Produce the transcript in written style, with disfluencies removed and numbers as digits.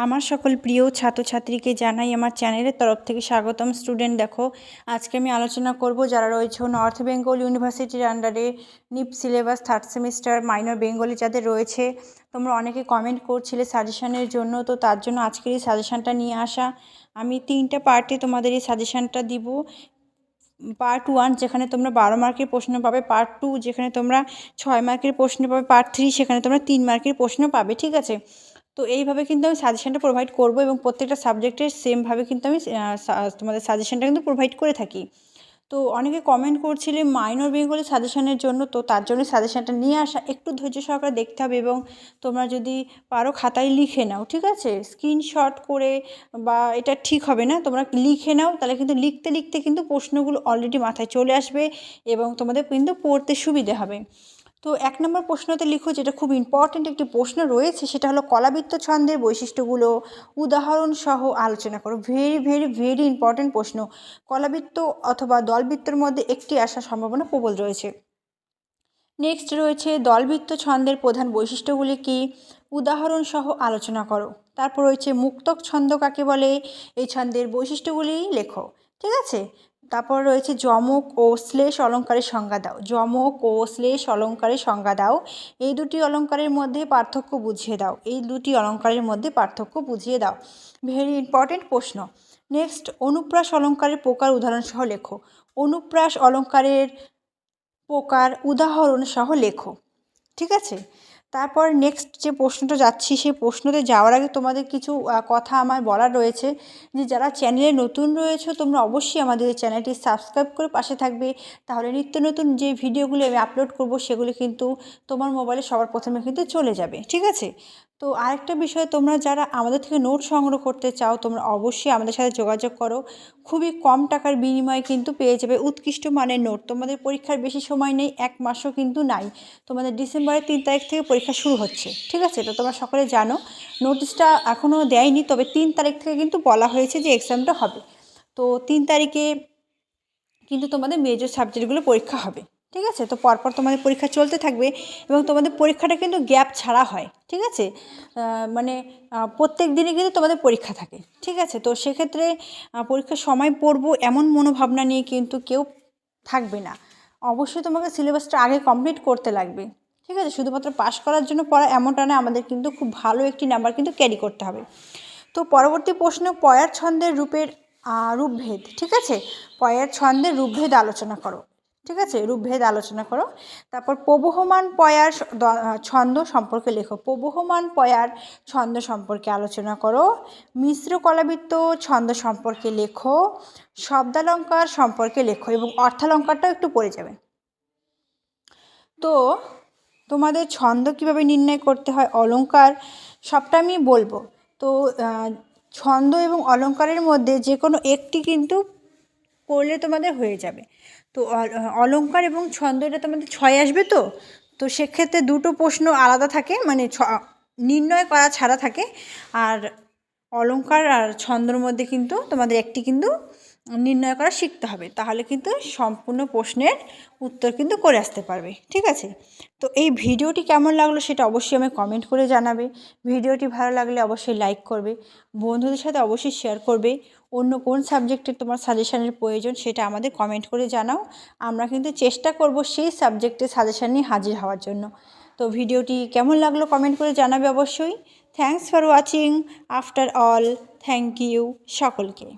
আমার সকল প্রিয় ছাত্রছাত্রীকে জানাই আমার চ্যানেলের তরফ থেকে স্বাগতম। স্টুডেন্ট দেখো, আজকে আমি আলোচনা করব যারা রয়েছে নর্থ বেঙ্গল ইউনিভার্সিটির আন্ডারে NEP syllabus third semester minor Bengali যাদের রয়েছে। তোমরা অনেকে কমেন্ট করছিলে সাজেশনের জন্য, তো তার জন্য আজকের এই সাজেশানটা নিয়ে আসা। আমি 3টা পার্টে তোমাদের এই সাজেশানটা দিব। পার্ট 1 যেখানে তোমরা 12 মার্কের প্রশ্ন পাবে, পার্ট 2 যেখানে তোমরা 6 মার্কের প্রশ্ন পাবে, পার্ট 3 সেখানে তোমরা 3 মার্কের প্রশ্ন পাবে। ঠিক আছে, তো এইভাবে কিন্তু আমি সাজেশানটা প্রোভাইড করব এবং প্রত্যেকটা সাবজেক্টের সেমভাবে কিন্তু আমি তোমাদের সাজেশানটা কিন্তু প্রোভাইড করে থাকি। তো অনেকে কমেন্ট করছিলে মাইনর বেঙ্গলি সাজেশানের জন্য, তো তার জন্য সাজেশানটা নিয়ে আসা। একটু ধৈর্য সহকারে দেখতে হবে এবং তোমরা যদি পারো খাতায় লিখে নাও। ঠিক আছে, স্ক্রিনশট করে বা এটা ঠিক হবে না, তোমরা লিখে নাও, তাহলে কিন্তু লিখতে লিখতে কিন্তু প্রশ্নগুলো অলরেডি মাথায় চলে আসবে এবং তোমাদের কিন্তু পড়তে সুবিধে হবে। তো 1 নম্বর প্রশ্নতে লিখো, যেটা খুব ইম্পর্ট্যান্ট একটি প্রশ্ন রয়েছে, সেটা হলো কলাবৃত্ত ছন্দের বৈশিষ্ট্যগুলো উদাহরণ সহ আলোচনা করো। ভেরি ভেরি ভেরি ইম্পর্ট্যান্ট প্রশ্ন। কলাবৃত্ত অথবা দলবৃত্তর মধ্যে একটি আসার সম্ভাবনা প্রবল রয়েছে। নেক্সট রয়েছে দলবৃত্ত ছন্দের প্রধান বৈশিষ্ট্যগুলি কি, উদাহরণ সহ আলোচনা করো। তারপর রয়েছে মুক্তক ছন্দ কাকে বলে, এই ছন্দের বৈশিষ্ট্যগুলি লেখো। ঠিক আছে, তারপর রয়েছে যমক ও শ্লেষ অলঙ্কারের সংজ্ঞা দাও। যমক ও শ্লেষ অলঙ্কারের সংজ্ঞা দাও। এই দুটি অলঙ্কারের মধ্যে পার্থক্য বুঝিয়ে দাও। এই দুটি অলঙ্কারের মধ্যে পার্থক্য বুঝিয়ে দাও। ভেরি ইম্পর্টেন্ট প্রশ্ন। নেক্সট অনুপ্রাস অলঙ্কারের প্রকার উদাহরণ সহ লেখো। অনুপ্রাস অলঙ্কারের প্রকার উদাহরণ সহ লেখো। ঠিক আছে, তারপর নেক্সট যে প্রশ্নটা যাচ্ছি, সেই প্রশ্নতে যাওয়ার আগে তোমাদের কিছু কথা আমার বলার রয়েছে, যে যারা চ্যানেলে নতুন রয়েছে তোমরা অবশ্যই আমাদের এই চ্যানেলটি সাবস্ক্রাইব করে পাশে থাকবে। তাহলে নিত্য নতুন যে ভিডিওগুলি আমি আপলোড করব সেগুলি কিন্তু তোমার মোবাইলে সবার প্রথমে কিন্তু চলে যাবে। ঠিক আছে, তো আরেকটা বিষয়, তোমরা যারা আমাদের থেকে নোট সংগ্রহ করতে চাও তোমরা অবশ্যই আমাদের সাথে যোগাযোগ করো। খুবই কম টাকার বিনিময়ে কিন্তু পেয়ে যাবে উৎকৃষ্ট মানের নোট। তোমাদের পরীক্ষার বেশি সময় নেই, 1 মাসও কিন্তু নাই। তোমাদের ডিসেম্বরের 3 তারিখ থেকে পরীক্ষা শুরু হচ্ছে। ঠিক আছে, তো তোমরা সকলে জানো নোটিশটা এখনও দেয়নি, তবে 3 তারিখ থেকে কিন্তু বলা হয়েছে যে এক্সামটা হবে। তো 3 তারিখে কিন্তু তোমাদের মেজর সাবজেক্টগুলো পরীক্ষা হবে। ঠিক আছে, তো পরপর তোমাদের পরীক্ষা চলতে থাকবে এবং তোমাদের পরীক্ষাটা কিন্তু গ্যাপ ছাড়া হয়। ঠিক আছে, মানে প্রত্যেক দিনই কিন্তু তোমাদের পরীক্ষা থাকে। ঠিক আছে, তো সেক্ষেত্রে পরীক্ষার সময় পড়বো এমন মনোভাবনা নিয়ে কিন্তু কেউ থাকবে না। অবশ্যই তোমাকে সিলেবাসটা আগে কমপ্লিট করতে লাগবে। ঠিক আছে, শুধুমাত্র পাস করার জন্য পড়া এমনটা না, আমাদের কিন্তু খুব ভালো একটি নাম্বার কিন্তু ক্যারি করতে হবে। তো পরবর্তী প্রশ্ন, পয়ার ছন্দের রূপভেদ। ঠিক আছে, পয়ার ছন্দের রূপভেদ আলোচনা করো। ঠিক আছে, রূপভেদ আলোচনা করো। তারপর প্রবহমান পয়ার ছন্দ সম্পর্কে লেখো। প্রবহমান পয়ার ছন্দ সম্পর্কে আলোচনা করো। মিশ্র কলাবৃত্ত ছন্দ সম্পর্কে লেখো। শব্দালঙ্কার সম্পর্কে লেখো এবং অর্থালঙ্কারটাও একটু পড়ে যাবে। তো তোমাদের ছন্দ কিভাবে নির্ণয় করতে হয়, অলঙ্কার, সবটা আমি বলবো। তো ছন্দ এবং অলঙ্কারের মধ্যে যে কোনো একটি কিন্তু করলে তোমাদের হয়ে যাবে। তো অলঙ্কার এবং ছন্দ এটা তোমাদের 6 আসবে। তো তো সেক্ষেত্রে দুটো প্রশ্ন আলাদা থাকে, মানে নির্ণয় করা ছাড়া থাকে। আর অলঙ্কার আর ছন্দর মধ্যে কিন্তু তোমাদের একটি কিন্তু নির্ণয় করা শিখতে হবে, তাহলে কিন্তু সম্পূর্ণ প্রশ্নের উত্তর কিন্তু করে আসতে পারবে। ঠিক আছে, তো এই ভিডিওটি কেমন লাগলো সেটা অবশ্যই আমায় কমেন্ট করে জানাবে। ভিডিওটি ভালো লাগলে অবশ্যই লাইক করবে, বন্ধুদের সাথে অবশ্যই শেয়ার করবে। অন্য কোন সাবজেক্টের তোমার সাজেশানের প্রয়োজন সেটা আমাদের কমেন্ট করে জানাও। আমরা কিন্তু চেষ্টা করব সেই সাবজেক্টের সাজেশান নিয়ে হাজির হওয়ার জন্য। তো ভিডিওটি কেমন লাগলো কমেন্ট করে জানাবে অবশ্যই। Thanks for watching. After all, thank you সকলকে।